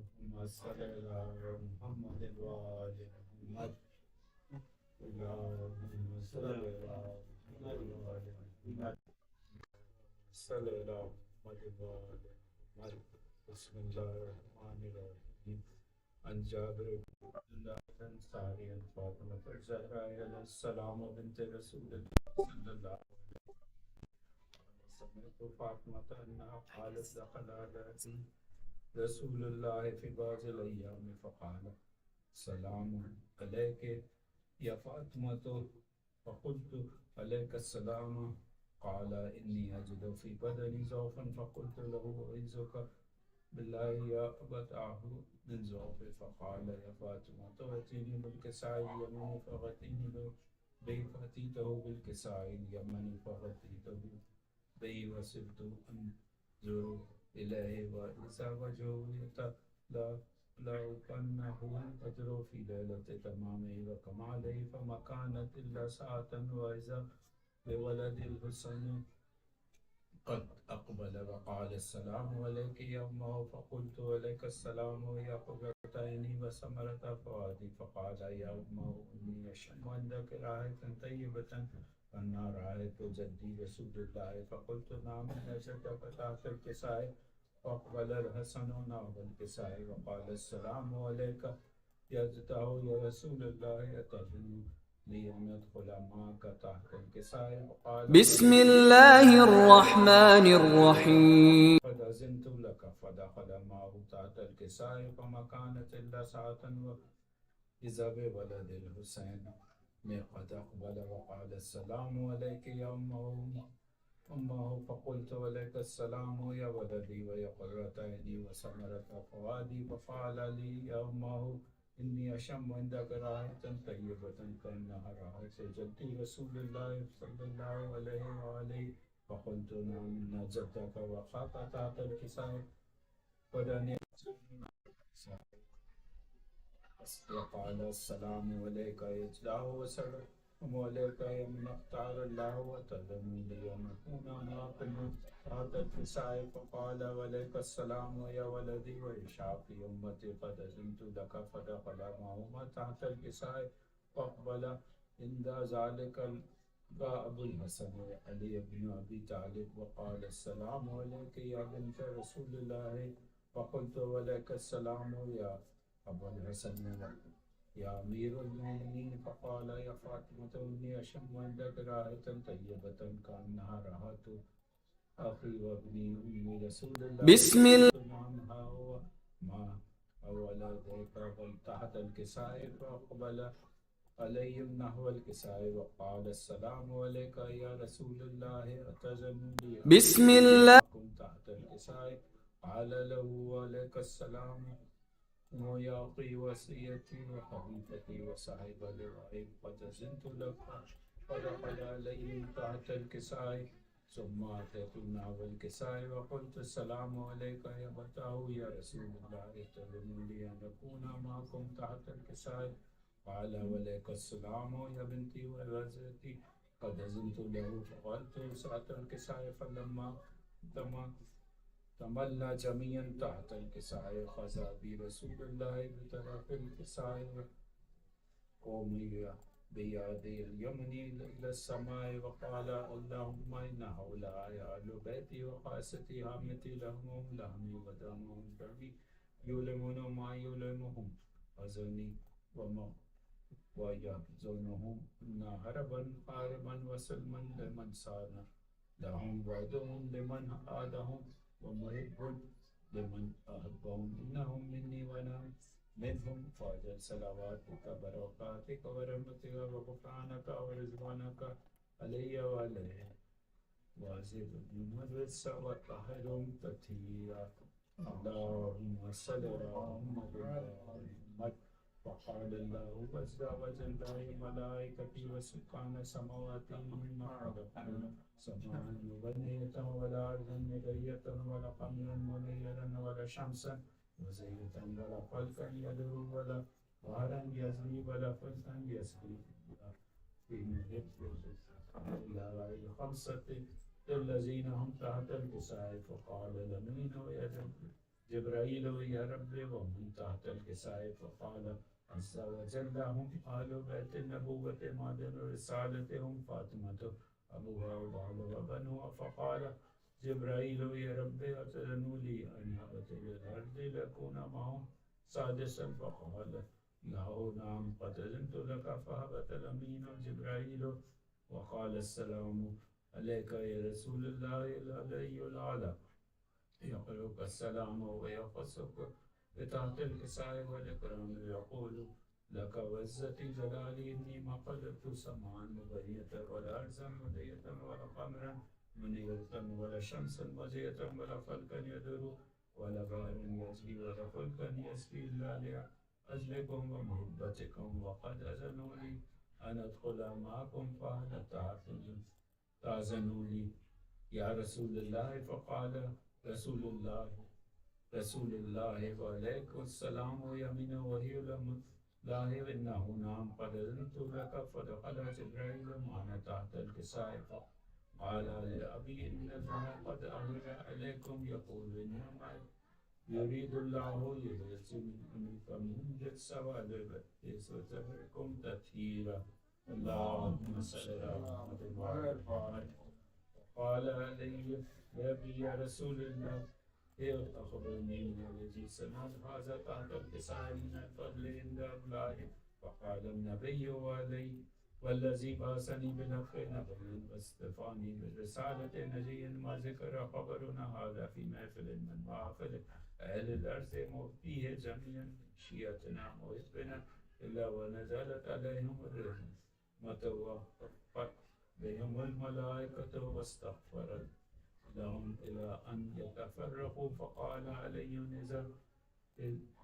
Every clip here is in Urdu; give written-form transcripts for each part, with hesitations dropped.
اللهم صل على محمد وآل محمد. اللهم صل على محمد وآل محمد. صل على محمد وآل محمد. بسم الله الرحمن الرحيم. عن جابر بن عبد الله الأنصاري عن فاطمة الزهراء عليه السلام بنت رسول الله صلى الله عليه وسلم. سمعت فاطمة أنها قالت دخل على رسول الله في بعض الأيام فقال سلام عليك يا فاطمة. فقلت عليك السلام. قال إني أجد في بدني ضعفا. فقلت له أعوذك بالله يا أبتاه من ضعف. فقال يا فاطمة ائتيني بالكساء اليمين فغطيني به. فأتيته بالكساء اليمين فغطيته به وصرت أنظر إليه وإذا وجهه لأكنه القدر في ليلة تمامه وكماله فما كانت إلا ساعة. وإذا بولد الحسن قد أقبل وقال السلام عليك يا أمه. فقلت عليك السلام يا قرة عيني وثمرة فؤادي. فقال يا أمه إني أشم عندك رائحة طيبة أنا رأيت جدي رسول الله. فقلت نعم وجدك تحت الكساء. فأقبل الحسن نحو الكساء وقال السلام عليك يا جداه يا رسول الله. أتذن لي أن أدخل معك تحت الكساء؟ فقال بسم الله الرحمن الرحيم. قد أذنت لك. فدخل معه تحت الكساء فما كانت إلا ساعة. وإذا بولد الحسين قد أقبل وقال السلام عليك يا أمه. فقلت عليك السلام يا ولدي ويا قرة عيني وثمرة فؤادي. فقال لي يا أمه إني أشم عندك رائحة طيبة كأنها رائحة جدي رسول الله صلى الله عليه وآله. فقلت نعم إن جدك وقعت تحت الكساء ودني. وقال السلام عليك يا جداه وسلام عليك يا من اختار الله. وتذن لي أن أكون معكم تحت الكساء. فقال عليك السلام يا ولدي ويشاء في أمتي قد أذنت لك. فدخل معهما تحت الكساء. فأقبل عند ذلك أبو الحسن علي بن أبي طالب وقال السلام عليك يا بنت رسول الله. فقلت عليك السلام يا أبو الحسن يا أمير المؤمنين. فقال يا فاطمة إني أشم عندك رائحة طيبة كأنها رائحة أخي وابني أمي رسول الله. بسم الله. نعم هو ما ولديك تحت الكساء. فأقبل عليهم نحو الكساء وقال السلام عليك يا رسول الله. أتذن لي بسم الله. تحت الكساء؟ قال له عليك السلام يا أخي وصيتي وخليفتي وصاحب لوائي. قد أذنت لك. فدخل عليهم تحت الكساء. ثم أتيت نحو الكساء وقلت السلام عليك يا فتاه يا رسول الله. تذن لي أن أكون معكم تحت الكساء؟ قال عليك السلام يا بنتي ووزرتي. قد أذنت له. فقلت سأت الكساء. فلما تملنا جميعا تحت الكساء خزى برسول الله بطرف الكساء قومي بيدي اليمن إلى السماء وقال اللهم إن هؤلاء أهل بيتي وخاصتي عامتي لهم لحمي ودمهم دمي يؤلمون ما يؤلمهم أذني ويحزنهم إن هربا حاربا وسلما لمن صان لهم وعدهم لمن عادهم ومحب لمن أحبهم. إنهم مني وأنا منهم. فاجعل صلواتك بركاتك ورحمتك وغفرانك ورضوانك علي وعليه وزدني مدرسا وطهرهم تطهيرا. اللهم صل على محمد. وقال الله عز وجل ملائكتي وسكان سماواته ما خلقنا سماء بنية ولا أرضا مدية ولا قمرا منيرا ولا شمسا وزيتا ولا فلكا يدعو ولا بحرا يجري ولا فلكا يسري في محيط إلا الخمسة الذين هم تحت الكساء. فقال لمين ويدعو جبرائيل يا رب ومن تحت الكساء فقال عز وجل هم آل بيت النبوة معدن رسالتهم فاطمة أبوها وبعل وبنوها فقال جبرائيل يا رب أتذن لي أن هبت إلى الأرض لأكون معهم سادسا فقال له نعم قد أذنت لك فهبت الأمين جبرائيل وقال السلام عليك يا رسول الله العلي الأعلى يقرأك السلام ويقصك بتحت الكساء والإكرام يقول لك وعزتي جلالي إني ما قدرت سمعا مبية ولا أرزا مدية ولا قمرا منيرة ولا شمسا مزية ولا فلكا يدر ولا بار يجري ولا فلكا يسري إلا لأجلكم ومحبتكم وقد أذنوا لي أن أدخل معكم فهل تعزنوا لي يا رسول الله فقال رسول الله وعليكم السلام يمين وهي الله إنه نعم قد أذنت لك فدخل جبرائيل معنا تحت الكساء قال لأبي إن الله قد أمر عليكم يقول إنما يريد الله ليلزمكم من السواد والبئس وتهلكم تطهيرا اللهم صل على محمد وعلى آله قال علي يا رسول الله أخبرني من الذي سمعت هذا تحت الكساء من الفضل عند الله فقال النبي علي والذي بعثني بالحق نبيا واصطفاني بالرسالة نجيا ما ذكر خبرنا هذا في محفل من محافل أهل الأرض فيه جميعا شيعتنا محبنا إلا ونزلت عليهم الرحمة ووقفت بهم الملائكة واستغفرت لهم إلى أن يتفرقوا فقال علي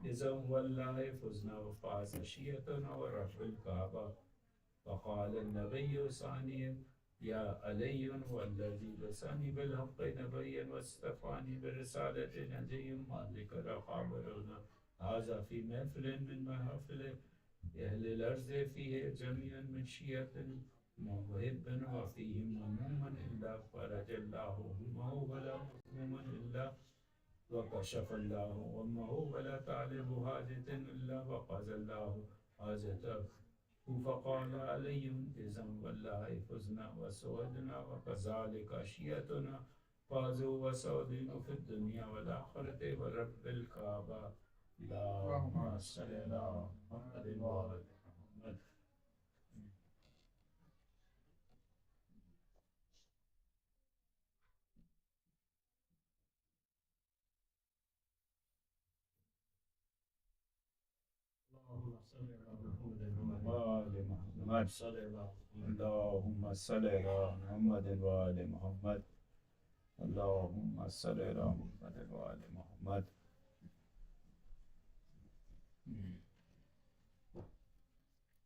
إذا والله فزنا وفاز شيعتنا ورب الكعبة فقال النبي ثانيا يا علي والذي بسني بالحق نبيا واصطفاني برسالة نجي ما ذكر خبرنا هذا في محفل من محافل أهل الأرض فيه جميعا من شيعة موهب وفيه مهموما إلا فرج الله همه ولا مهموما إلا وكشف الله ومه ولا تعلم حاجة إلا وقضى الله حاجته فقال علي إذا والله فزنا وسودنا وكذلك شيعتنا فازوا وسودنا في الدنيا والآخرة ورب الكعبة اللهم صل على محمد وعلى محمد. اللهم صل على محمد وآل محمد. اللهم صل على محمد وآل محمد.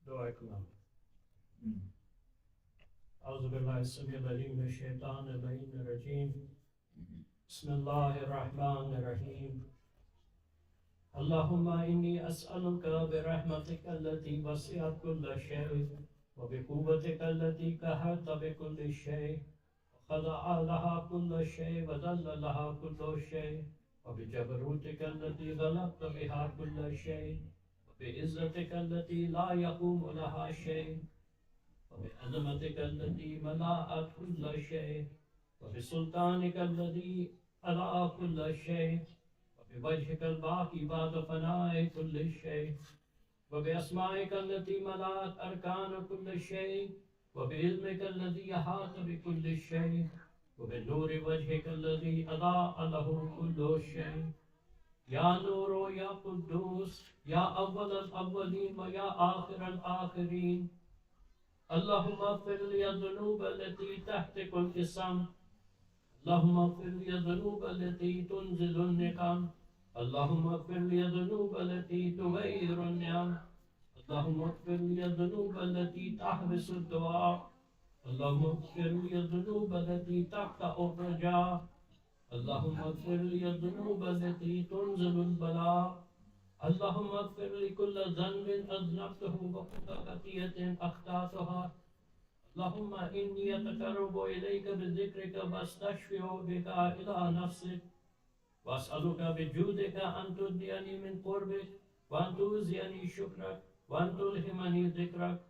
دعاء كلام. أعوذ بالله السميع العليم من الشيطان اللعين الرجيم. بسم الله الرحمن الرحيم. اللهم إني أسألك برحمتك التي وسعت كل شيء وبقوتك التي قهرت بكل شيء وخضع لها كل شيء وذل لها كل شيء وبجبروتك التي غلبت بها كل شيء وبعزتك التي لا يقوم لها شيء وبعظمتك التي ملأت كل شيء وبسلطانك الذي ألأ كل شيء وبوجهك الباقي بعد فناء كل شيء وبأسمائك التي ملأت أركان كل شيء وبعلمك الذي أحاط بكل شيء وبنور وجهك الذي أضاء له كل شيء يا نور يا قدوس يا أول الأولين ويا آخر الآخرين. اللهم اغفر لي الذنوب التي تحتك القسم. اللهم اغفر لي الذنوب التي تنزل النقم. اللهم اغفر لي الذنوب التي تغير النعم. اللهم اغفر لي الذنوب التي تحبس الدعاء. اللهم اغفر لي الذنوب التي تقطع الرجاء. اللهم اغفر لي الذنوب التي تنزل البلاء. اللهم اغفر لي كل ذنب أذنبته وكل خطيئة أخطأتها. اللهم إني أتقرب إليك بذكرك واستشفع بك إلى نفسك وأسألك بجودك أن تدنيني من قربك وأن توزيني شكرك وأن تلهمني ذكرك.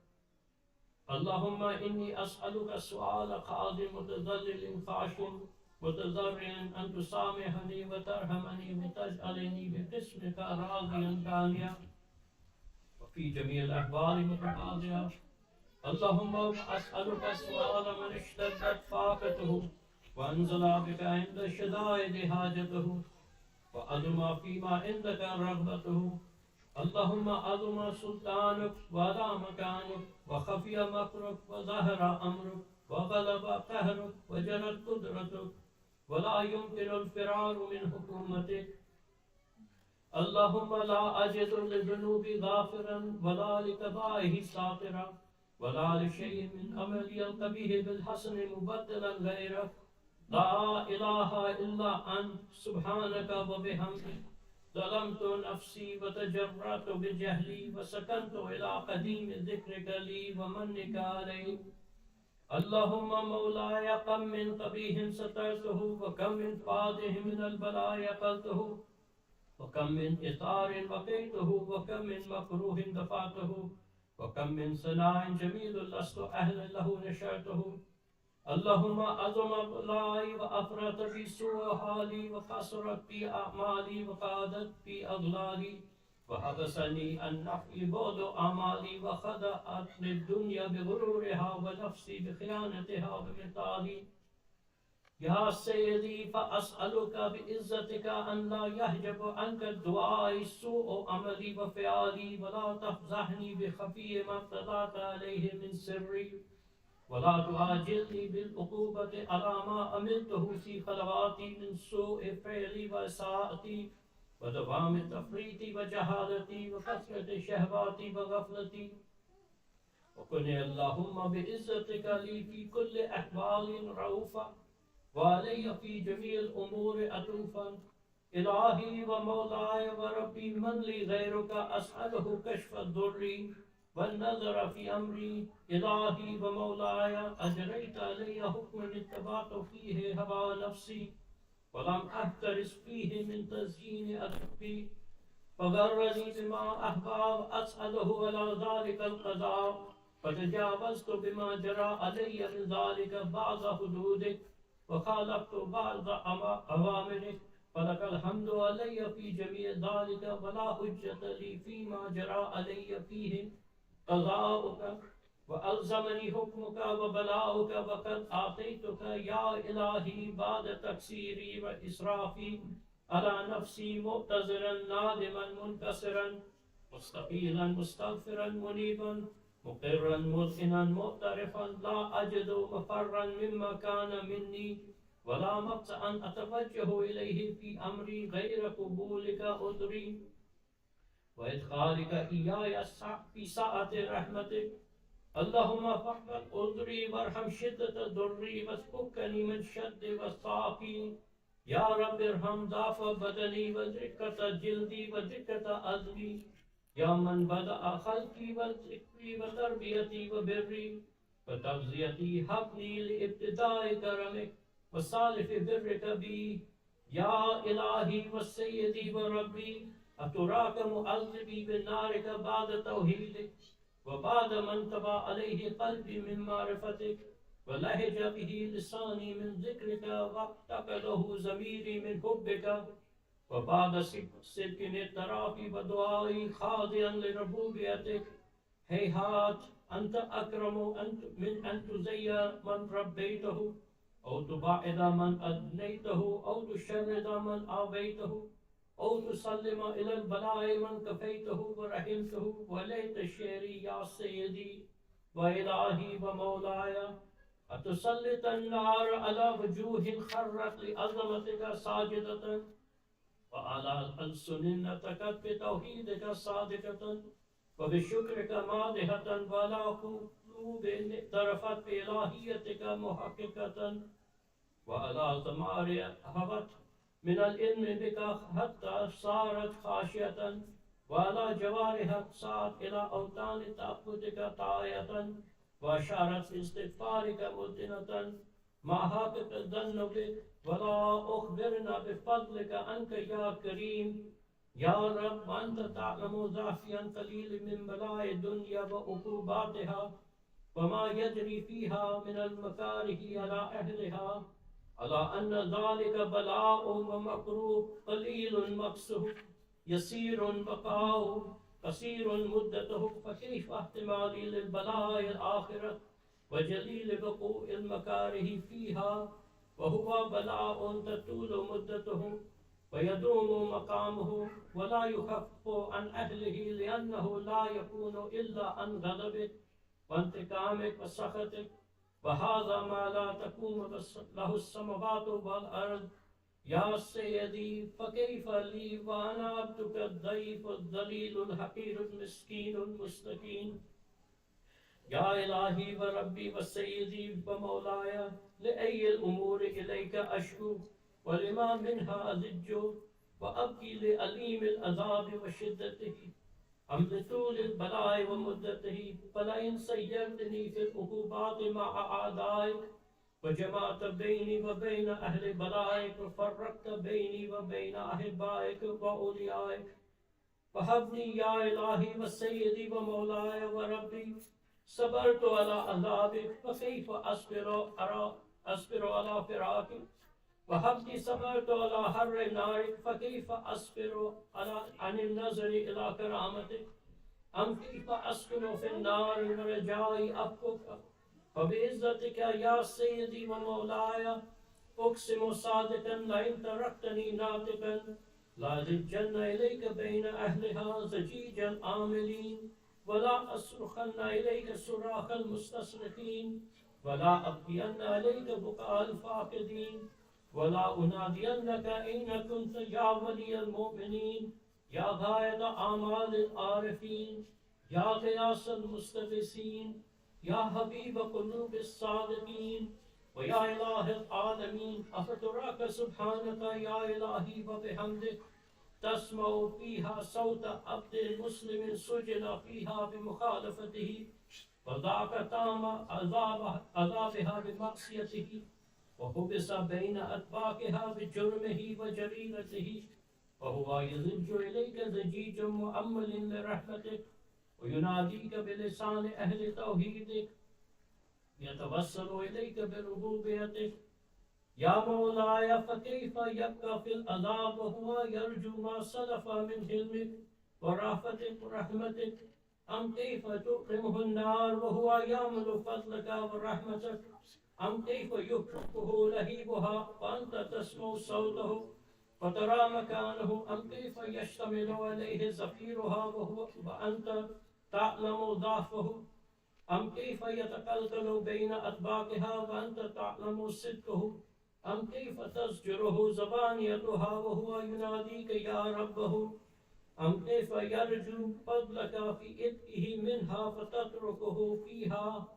اللهم إني أسألك السؤال قاضي متذلل خاشع متضرع أن تسامحني وترحمني وتجعلني بقسمك راضيا دانيا وفي جميع الأحوال متقاضيا. اللهم أسألك السؤال من اشتدت فاقته وأنزل بك عند الشدائد حاجته وأدم فيما عندك رغبته. اللهم أدم سلطانك ولا مكانك وخفي مكرك وظهر أمرك وغلب قهرك وجرت قدرتك ولا يمكن الفرار من حكومتك. اللهم لا أجد لذنوبي غافرا ولا لكبائه ساطرا ولا لشيء من عملي القبيح بالحسن مبدلا غيرك. لا إله إلا أنت سبحانك وبحمدك ظلمت نفسي وتجرأت بجهلي وسكنت إلى قديم ذكرك لي ومنك علي. اللهم مولاي كم من قبيح سترته وكم من فاضح من البلاء قلته وكم من إثار وقيته وكم من مكروه دفعته وكم من صناع جميل لست أهلا له نشرته. اللهم أعظم بلاي وأفرط في سوء حالي وقصرت في أعمالي وقادت في أضلالي وحبسني عن نفع بعض أعمالي وخدعت للدنيا بغرورها ونفسي بخيانتها بمثالي. يا سيدي فأسألك بعزتك أن لا يحجب عنك الدعاء سوء عملي وفعالي ولا تفضحني بخفي ما ابتلعت عليه من سري ولا تعاجلني بالعقوبة على ما عملته في خلواتي من سوء فعلي وإساءتي ودوام تفريطي وجهالتي وكثرة شهواتي وغفلتي. وكن اللهم بعزتك لي في كل أحوال رؤوفا وعلي في جميع الأمور أتوفا. إلهي ومولاي وربي من لي غيرك أسأله كشف الضر والنظر في أمري. إلهي ومولاي أجريت علي حكما اتبعت فيه هوى نفسي ولم أحترس فيه من تزيين أدبي فغرني بما أحباب أسأله على ذلك القضاء فتجاوزت بما جرى علي من ذلك بعض حدودك وخالفت بعض أوامرك فلك الحمد علي في جميع ذلك ولا حجة لي فيما جرى علي فيه قضاؤك وألزمني حكمك وبلاؤك وقد آتيتك يا إلهي بعد تقصيري وإسرافي على نفسي معتذرا نادما منكسرا مستقيلا مستغفرا منيبا مقرا مذعنا معترفا لا أجد مفرا مما كان مني ولا مبتأ أتوجه إليه في أمري غير قبولك عذري وإدخالك إياي في ساعة رحمتك. اللهم فاقبل عذري وارحم شدة ضري واسفكني من شد وصافي. يا رب ارحم ضعف بدني ودقة جلدي ودقة عزمي. يا من بدأ خلقي وذكري وتربيتي وبري وتغذيتي هبني لابتداء كرمك وصالح برك بي. يا إلهي وسيدي وربي أتراك مؤذبي بنارك بعد توحيدك وبعد ما انتبه عليه قلبي من معرفتك ولهج به لساني من ذكرك واعتقده ضميري من حبك وبعد صدق اعترافي ودعائي خاضعا لربوبيتك. هيهات أنت أكرم من أن تزير من ربيته أو تبعد من أدنيته أو تشرد من آويته أو تسلم إلى البلاء من كفيته ورحمته. وليت شعري يا سيدي وإلهي ومولاي أتسلط النار على وجوه خرت لعظمتك ساجدة وعلى ألسن نطقت بتوحيدك صادقة وبشكرك مادحة وعلى قلوب اعترفت بإلهيتك محققة وعلى ثمار هبت من العلم بك حتى صارت خاشية وعلى جوارها سعت إلى أوطان تعبدك طاية وأشارت في استغفارك مدنة ما حقق الظن بك ولا أخبرنا بفضلك أنك يا كريم يا رب أنت تعلم ضعفي عن قليل من بلاء الدنيا وعقوباتها وما يجري فيها من المكاره على أهلها على أن ذلك بلاء ومكروه قليل مكسه يسير بقاؤه قصير مدته فكيف احتمالي للبلاء الآخرة وجليل وقوع المكاره فيها وهو بلاء تطول مدته ويدوم مقامه ولا يخفف عن أهله لأنه لا يكون إلا عن غضبك وانتقامك وسخطك وهذا ما لا تقوم له السماوات والأرض يا سيدي فكيف لي وأنا عبدك الضعيف الذليل الحقير المسكين المستكين يا إلهي وربي وسيدي ومولاي لأي الأمور إليك أشكو ولما منها أزج وأبكي لأليم العذاب وشدته أم لطول البلاء ومدته فلئن سيرتني في العقوبات مع أعدائك وجمعت بيني وبين أهل بلائك وفرقت بيني وبين أحبائك وأوليائك فهبني يا إلهي وسيدي ومولاي وربي صبرت على عذابك فكيف أصبر على فراقك وهبني صبرت على حر نارك فكيف أصبر عن النظر إلى كرامتك أم كيف أسكن في النار ورجائي أفكك وبعزتك يا سيدي ومولاي أقسم صادقا لئن تركتني ناطقا لأزجن إليك بين أهلها زجيجا آملين ولا أصرخن إليك صراخ المستصرخين ولا أبكين إليك بكاء الفاقدين ولا أنادينك أين كنت يا ولي المؤمنين يا غاية أعمال العارفين يا غياث المستغيثين يا حبيب قلوب الصادقين ويا إله العالمين أفتراك سبحانك يا إلهي وبحمدك تسمع فيها صوت عبد المسلم سجن فيها بمخالفته وذاك تام عذابها بمعصيته وحبس بين أطباقها بجرمه وجريرته وهو يزج إليك زجيج مؤمل لرحمتك ويناديك بلسان أهل توحيدك يتوسل إليك بربوبيتك يا مولاي فكيف يبقى في العذاب وهو يرجو ما سلف من حلمك ورأفتك ورحمتك أم كيف تقرمه النار وهو يعمل فضلك ورحمتك أم كيف يكرهه لهيبها وأنت تسمع صوته وترى مكانه أم كيف يشتمل عليه زفيرها وأنت تعلم ضعفه أم كيف يتقلقل بين أطباقها وأنت تعلم صدقه أم كيف تزجره زبانيتها وهو يناديك يا ربه أم كيف يرجو فضلك في إتئه منها فتتركه فيها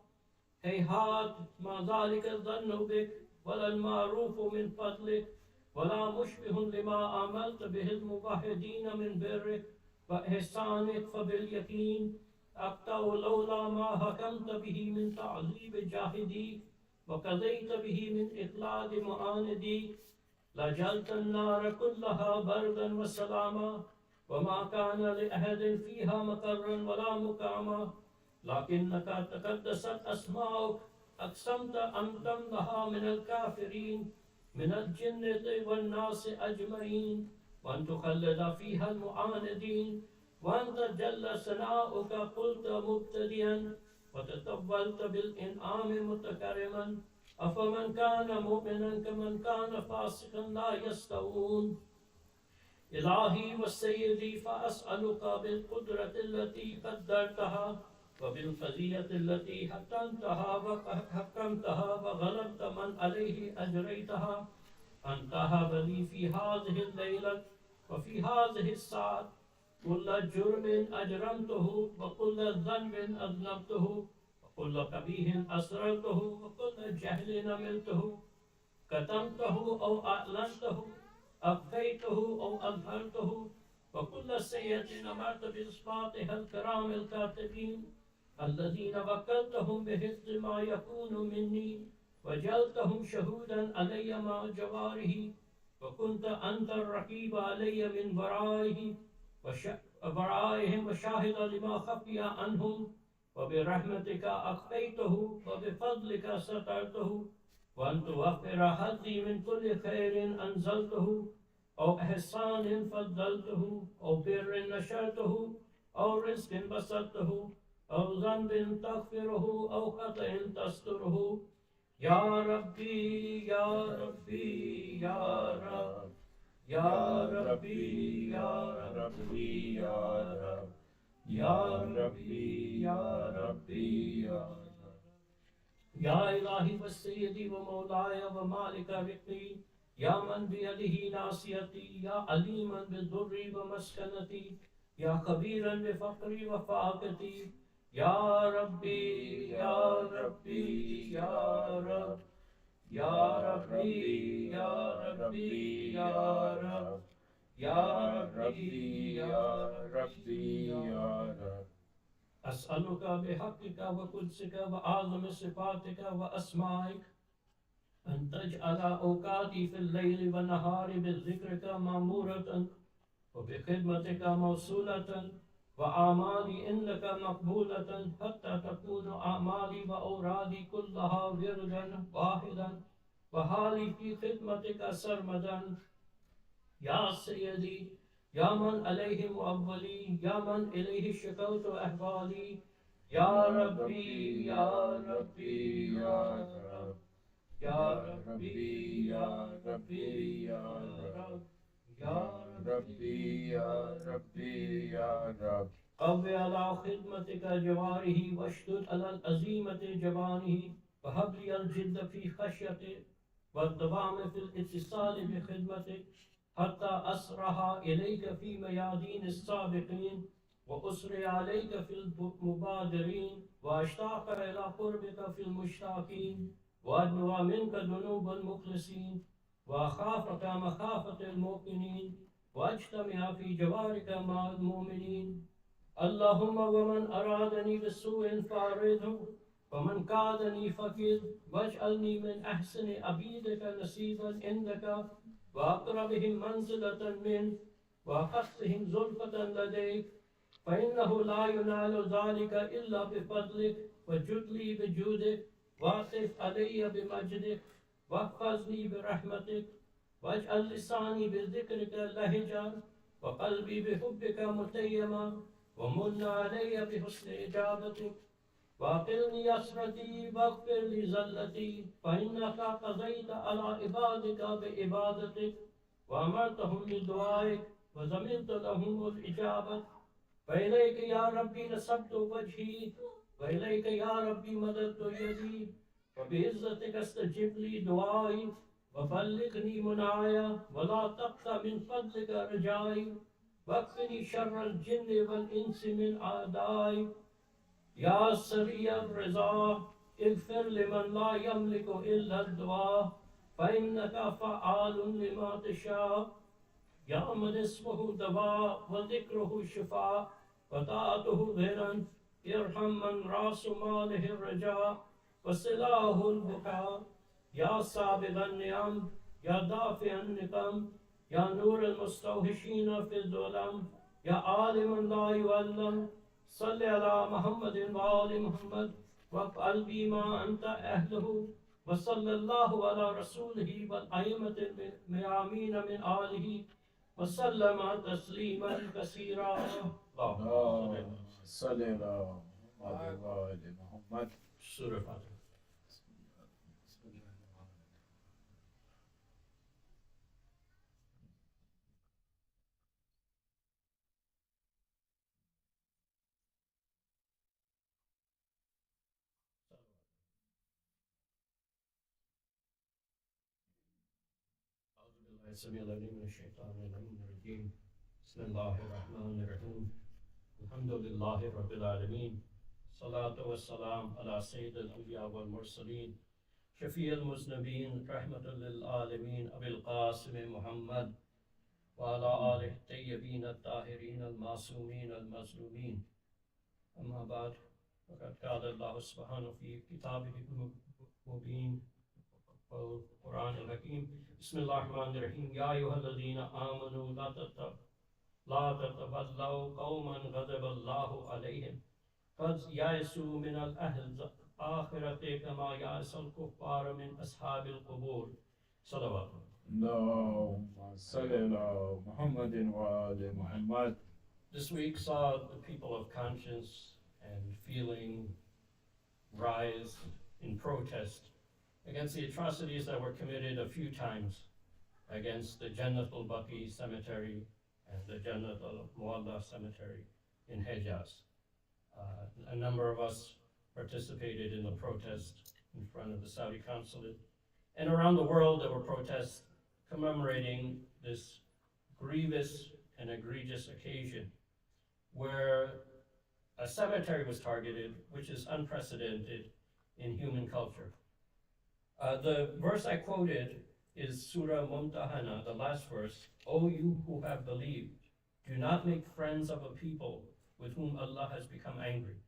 هيهات ما ذلك الظن بك ولا المعروف من فضلك ولا مشبه لما عملت به الموحدين من برك وإحسانك فباليقين أقطع لولا ما حكمت به من تعذيب الجاهدين وقضيت به من إخلاد معاندي لجلت النار كلها بردا وسلاما وما كان لأحد فيها مقرا ولا مقاما لكنك تقدست أسماؤك أقسمت أن تمنها من الكافرين من الجنة والناس أجمعين وأن تخلد فيها المعاندين وأنت جل ثناؤك قلت مبتدئا وتطولت بالإنعام متكرما أفمن كان مؤمنا كمن كان فاسقا لا يستوون إلهي وسيدي فأسألك بالقدرة التي قدرتها وبالقضية التي حكمتها وغلبت من عليه أجريتها أن تهب لي في هذه الليلة وفي هذه الساعة كل جرم أجرمته وكل ذنب أذنبته وكل قبيح أسررته وكل جهل نملته كتمته أو أعلنته أخفيته أو أظهرته وكل سيئة أمرت بإسقاطها الكرام الكاتبين الذين وكلتهم بحفظ ما يكون مني وجعلتهم شهودا علي مع جواره وكنت أنت الرقيب علي من ورائهم وشاهدا لما خفي عنهم وبرحمتك أخفيته وبفضلك سترته وأن توفر حظي من كل خير أنزلته أو إحسان فضلته أو بر نشرته أو رزق بسطته أو ذنب تغفره أو خطأ تستره يا ربي يا ربي يا رب يا ربي يا ربي يا رب يا ربي يا ربي يا رب يا إلهي والسيدي ومولاي ومالك رقي يا من بيده ناصيتي يا عليما بالضر ومسكنتي يا خبيرا بفقري وفاقتي يا ربي يا ربي يا رب يا ربي يا ربي يا رب يا ربي يا ربي يا رب أسألك بحقك وقدسك وأعظم صفاتك وأسمائك أن تجعل أوقاتي في الليل والنهار بذكرك مأمورة وبخدمتك موصولة وأعمالي إنك مقبولة حتى تكون أعمالي وأورادي كلها وردا واحدا وحالي في خدمتك سرمدا يا سيدي يا من عليهم أولي يا من إليه شكوت أحوالي يا ربي يا ربي يا رب يا ربي يا ربي يا رب يا ربي يا ربي يا رب قو على خدمتك جواره واشدد على العزيمة جبانه وهب لي الجد في خشيتك والدوام في الاتصال بخدمتك حتى أسرها إليك في ميادين السابقين وأسري عليك في المبادرين وأشتاق إلى قربك في المشتاقين وأدنو منك ذنوب المخلصين وأخافك مخافة المؤمنين وأجتمع في جوارك مع المؤمنين اللهم ومن أرادني بسوء فأرده ومن كادني فكد واجعلني من أحسن عبيدك نصيبا عندك وأقربهم منزلة منك وأخصهم زلفة لديك فإنه لا ينال ذلك إلا بفضلك وجد لي بجودك واعطف علي بمجدك واحفظني برحمتك واجعل لساني بذكرك لهجا وقلبي بحبك متيما ومن علي بحسن إجابتك واقلني أسرتي واغفر لي زلتي فإنك قضيت على عبادك بعبادتك وأمرتهم بدعائك وزمنت لهم الإجابة فإليك يا ربي نسبت وجهي وإليك يا ربي مددت يدي وبعزتك استجب لي دعائي وبلغني منايا ولا تقطع من فضلك رجائي واكفني شر الجن والإنس من أعدائي يا سريع الرضا اغفر لمن لا يملك إلا الدعاء فإنك فعال لما تشاء يا من اسمه دواء وذكره شفاء وطاعته غنى ارحم من راس ماله الرجاء وسلاه البكاء يا سابق النعم يا دافع النقم يا نور المستوحشين في الظلم يا عالم لا يعلم صل على محمد وآل محمد وافعل بما أنت أهله وصلى الله على رسوله والأئمة الميامين من آله وسلم تسليما كثيرا اللهم صل على محمد وآل محمد. سورة فاتحة. السميع العليم من الشيطان الرجيم بسم الله الرحمن الرحيم الحمد لله رب العالمين الصلاة والسلام على سيد الأنبياء والمرسلين شفيع المذنبين رحمة للعالمين أبي القاسم محمد وعلى آله الطيبين الطاهرين المعصومين المظلومين أما بعد فقد قال الله سبحانه في كتابه المبين والقرآن الحكيم. بسم الله الرحمن الرحيم. يا أيها الذين آمنوا لا تتولوا قوما غضب الله عليهم قد يئسوا من الآخرة كما يئس الكفار من أصحاب القبور. صلوات. اللهم صل على محمد وآل محمد. This week saw the people of conscience and feeling rise in protest against the atrocities that were committed a few times against the Jannat al-Baqi cemetery and the Jannat al-Mualla cemetery in Hejaz. A number of us participated in the protest in front of the Saudi consulate. And around the world there were protests commemorating this grievous and egregious occasion where a cemetery was targeted, which is unprecedented in human culture. The verse I quoted is Surah Mumtahana, the last verse. O you who have believed, do not make friends of a people with whom Allah has become angry.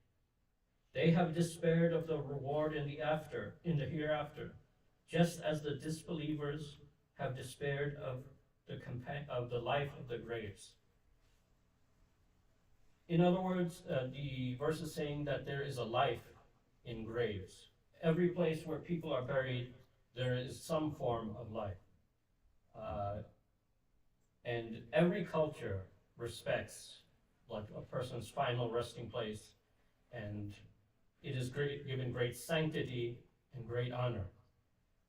They have despaired of the reward in the hereafter, just as the disbelievers have despaired of the life of the graves. In other words, the verse is saying that there is a life in graves. Every place where people are buried, there is some form of life. And every culture respects like a person's final resting place, and it is given great sanctity and great honor.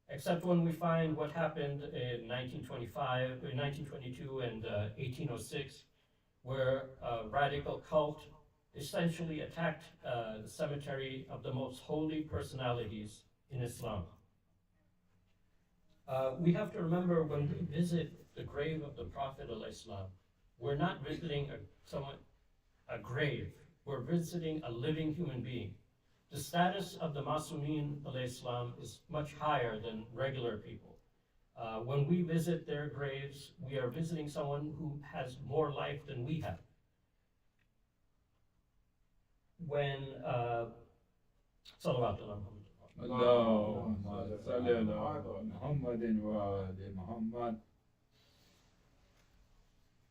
Except when we find what happened in 1922 and 1806, where a radical cult essentially attacked the cemetery of the most holy personalities in Islam. We have to remember when we visit the grave of the Prophet ﷺ, we're not visiting a grave, we're visiting a living human being. The status of the Masumin ﷺ is much higher than regular people. When we visit their graves, we are visiting someone who has more life than we have. When Salawatullah Allahumma salli ala Muhammadin wa ali Muhammad.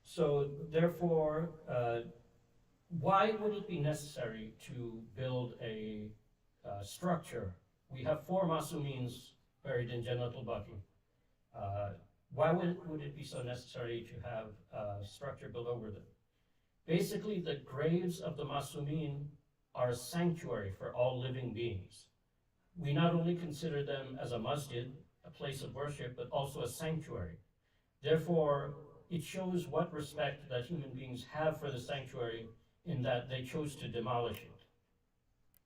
So therefore, why would it be necessary to build a structure? We have 4 Masumins buried in Jannat al-Baqi. Why would it be so necessary to have a structure built over them? Basically, the graves of the Masumin are a sanctuary for all living beings. We not only consider them as a masjid, a place of worship, but also a sanctuary. Therefore, it shows what respect that human beings have for the sanctuary in that they chose to demolish it.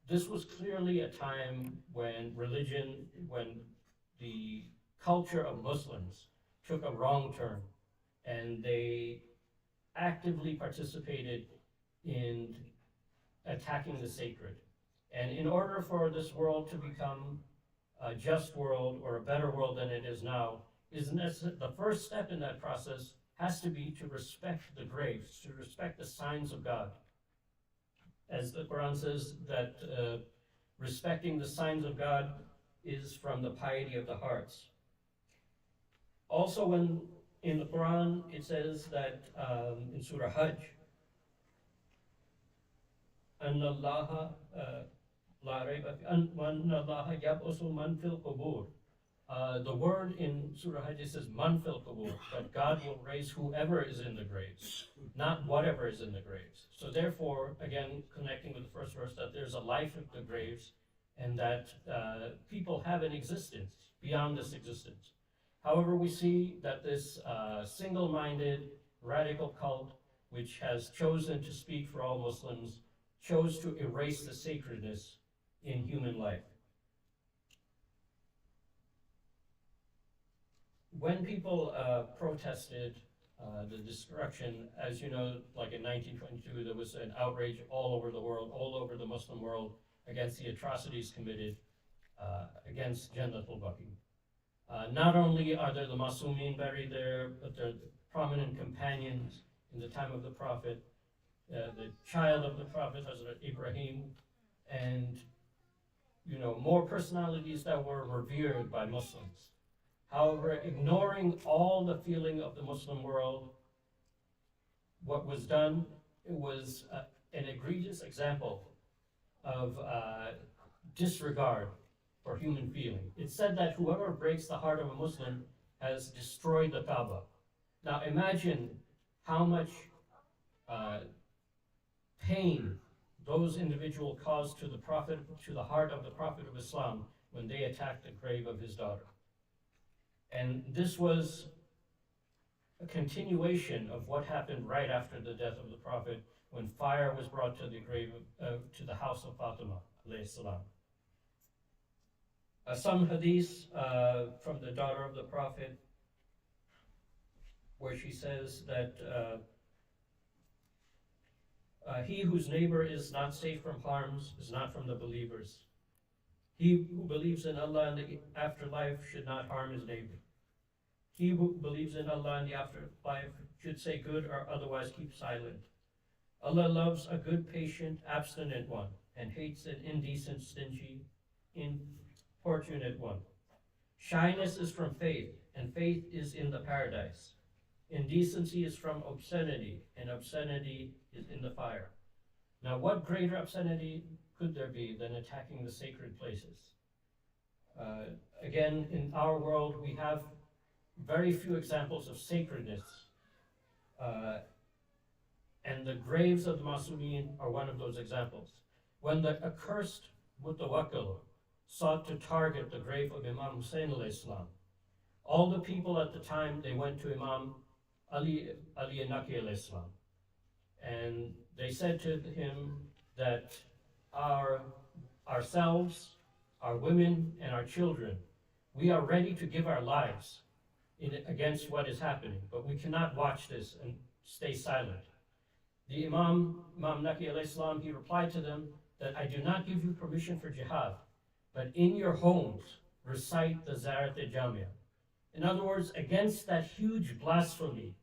This was clearly a time when the culture of Muslims took a wrong turn, and they actively participated in attacking the sacred. And in order for this world to become a just world or a better world than it is now, the first step in that process has to be to respect the graves, to respect the signs of God. As the Quran says that respecting the signs of God is from the piety of the hearts. Also, when in the Quran it says that in Surah Hajj, أن الله لا ريب وأن الله يبعث من في القبور. The word in Surah Hajj says man fil qubur, that God will raise whoever is in the graves, not whatever is in the graves. So therefore, again, connecting with the first verse, that there's a life of the graves, and that people have an existence beyond this existence. However, we see that this single-minded radical cult, which has chosen to speak for all Muslims, chose to erase the sacredness in human life. When people protested the destruction, as you know, like in 1922, there was an outrage all over the world, all over the Muslim world, against the atrocities committed against Jannat al-Baqi. Not only are there the Masumin buried there, but they're the prominent companions in the time of the Prophet, the child of the Prophet, Hazrat Ibrahim, and more personalities that were revered by Muslims. However, ignoring all the feeling of the Muslim world, what was done, it was an egregious example of disregard for human feeling. It's said that whoever breaks the heart of a Muslim has destroyed the Kaaba. Now imagine how much pain those individuals caused to the Prophet, to the heart of the Prophet of Islam, when they attacked the grave of his daughter. And this was a continuation of what happened right after the death of the Prophet, when fire was brought to the grave to the house of Fatima alayhi salam. Some hadiths from the daughter of the Prophet, where she says that he whose neighbor is not safe from harms is not from the believers. He who believes in Allah and the afterlife should not harm his neighbor. He who believes in Allah and the afterlife should say good or otherwise keep silent. Allah loves a good, patient, abstinent one, and hates an indecent, stingy, importunate one. Shyness is from faith, and faith is in the paradise. Indecency is from obscenity, and obscenity is in the fire. Now, what greater obscenity could there be than attacking the sacred places? Again, in our world, we have very few examples of sacredness, and the graves of the Masumeen are one of those examples. When the accursed Mutawakkil sought to target the grave of Imam Hussein alayhi salam, all the people at the time, they went to Imam Ali Naqi alayhi salam, and they said to him that ourselves, our women, and our children, we are ready to give our lives against what is happening, but we cannot watch this and stay silent. The Imam Naqi alayhi salam, he replied to them that I do not give you permission for jihad, but in your homes recite the Zarat-e-Jamia. In other words, against that huge blasphemy,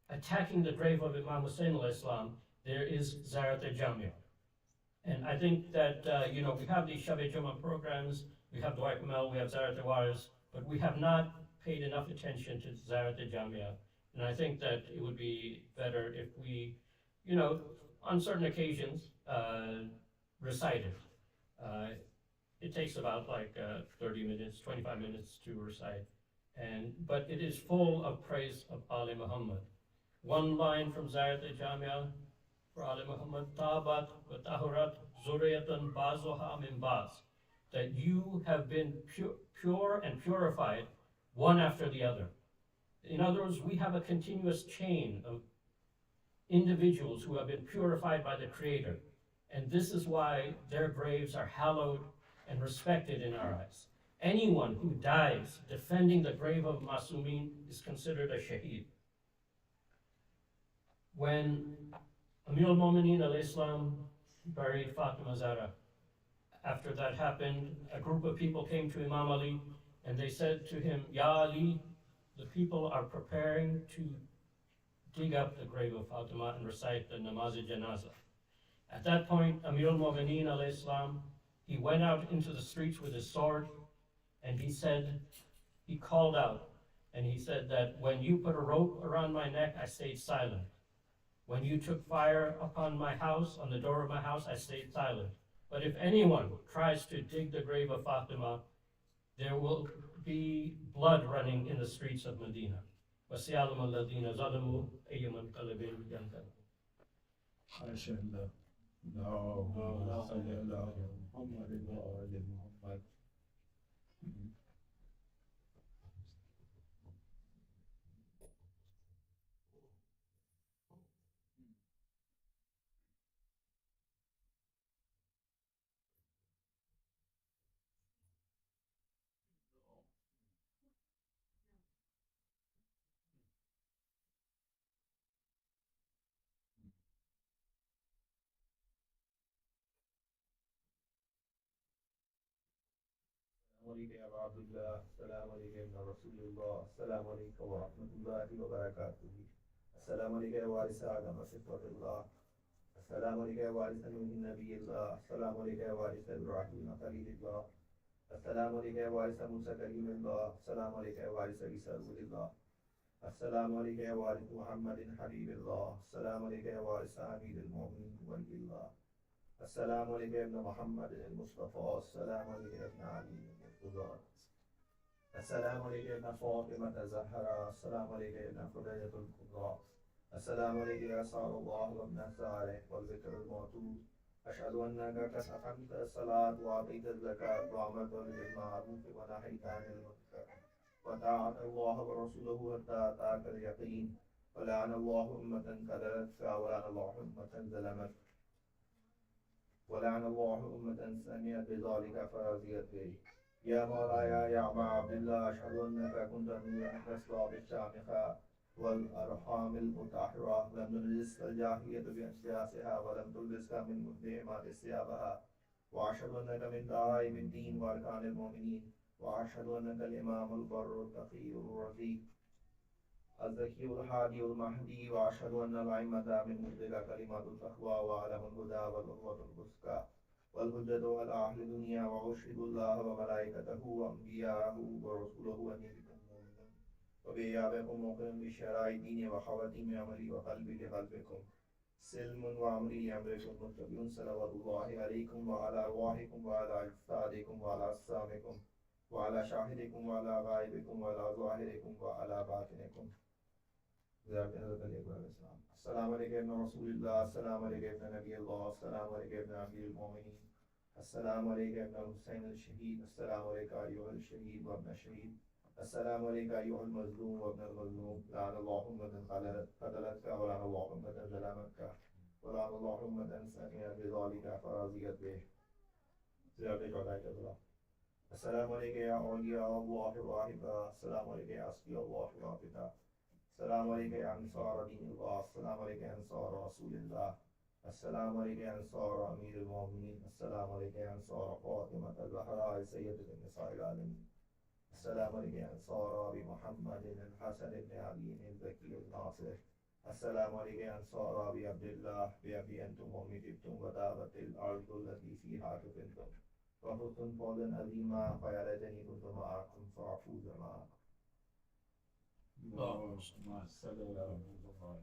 attacking the grave of Imam Hussein alayhi salam, there is Zarat-e-Jamia. And I think that, we have these Shabe Juma programs, we have Dua Kumayl, we have Zarat-e-Waris, but we have not paid enough attention to Zarat-e-Jamia. And I think that it would be better if we, on certain occasions, recite it. It takes about 30 minutes, 25 minutes to recite. But it is full of praise of Ali Muhammad. One line from Zarat-e-Jamia for Ali Muhammad, Tabat wa tahurat zuriyatan bazuha min baz, that you have been pure and purified one after the other. In other words, we have a continuous chain of individuals who have been purified by the Creator. And this is why their graves are hallowed and respected in our eyes. Anyone who dies defending the grave of Masumeen is considered a shaheed. When Amir al-Mu'mineen alayhi salam buried Fatima Zahra, after that happened, a group of people came to Imam Ali and they said to him, Ya Ali, the people are preparing to dig up the grave of Fatima and recite the Namaz-e-Janazah. At that point, Amir al-Mu'mineen alayhi salam, he went out into the streets with his sword, and he called out, and he said that when you put a rope around my neck, I stayed silent. When you took fire upon my house, on the door of my house, I stayed silent. But if anyone tries to dig the grave of Fatima, there will be blood running in the streets of Medina. وَسِيَعْلَمَ الَّذِينَ ظَلَمُوا أَيَّ مَنْقَلَبٍ يَنْقَلِبُونَ. MashaAllah. No, sallallahu Muhammad wa ali Muhammad. عليك يا عبد الله، السلام عليك يا رسول الله، السلام عليكم ورحمة الله وبركاته. السلام عليك يا وارث آدم صفوة الله، السلام عليك يا وارث النبي الله. السلام عليك يا وارث إبراهيم خليل الله. السلام عليك يا وارث موسى كريم الله. السلام عليك يا وارث عيسى رسول الله. السلام عليك يا وارث محمد حبيب الله. السلام عليك يا وارث أمير المؤمنين ولي الله. السلام عليك يا ابن محمد المصطفى. السلام عليك يا ابن علي المرتضى. السلام عليك يا ابن فاطمة الزهراء. السلام عليك يا ابن خديجة الكبرى. السلام عليك يا سار الله وابن صالح والذكر الموتود. أشهد أنك قد أقمت الصلاة وأعطيت الزكاة وأمرت بالمعروف ونهيت عن المنكر وطاعت الله ورسوله حتى أتاك اليقين. ولعن الله أمة كذبتك ولعن الله أمة ظلمتك ولعن الله أمة سمعت بذلك فرضيت به. يا مولاي يا أبا عبد الله أشهد أنك كنت نورا الأسباب الشامخة والأرحام المطهرة. لم نجلس الجاهلية بأنجاسها ولم تلبسك من مدعمات ثيابها. وأشهد أنك من دعائم الدين وأركان المؤمنين. وأشهد أنك الإمام البر التقي الرزيق الزكي الهادي المهدي. وأشهد أن الأئمة من مدرك كلمات التقوى وعلم الهدى والأخوة البسكى والهجة على أهل الدنيا. وأشهد الله وملائكته وأنبياءه ورسوله أني بكم مؤمن وبإيابكم موقن بشرائع دين وخواتيم عملي وقلبي لقلبكم سلم وعمري لأمركم متقين. صلوات الله عليكم وعلى أرواحكم وعلى أجسادكم وعلى أجسامكم وعلى شاهدكم وعلى غائبكم وعلى ظاهركم وعلى باطنكم. السلام عليك يا ابن رسول الله. السلام عليك يا ابن نبي الله. السلام عليك يا ابن أمير المؤمنين. السلام عليك يا ابن الحسين الشهيد. السلام عليك أيها الشهيد وابن الشهيد. السلام عليك أيها المظلوم وابن المظلوم. لعن الله أمة قتلتك ولعن الله أمة ظلمتك ولعن الله أمة سمعت بذلك فرضيت به. السلام عليك يا أولياء الله الواحدة. السلام عليك يا أصفياء الله الواحدة. السلام عليك يا أنصار دين الله. السلام عليك يا أنصار رسول الله. السلام عليك يا أنصار أمير المؤمنين. السلام عليك يا أنصار فاطمة الزهراء سيدة النساء العالمين. السلام عليك يا أنصار أبي محمد الحسن بن علي الزكي الناصر. السلام عليك يا أنصار أبي عبد الله بأبي أنتم وأمي جبتم وتابت الأرض التي فيها دفنتم وفزتم فوزا عظيما فيا ليتني كنت معكم فأفوز معكم. اللهم صل على محمد.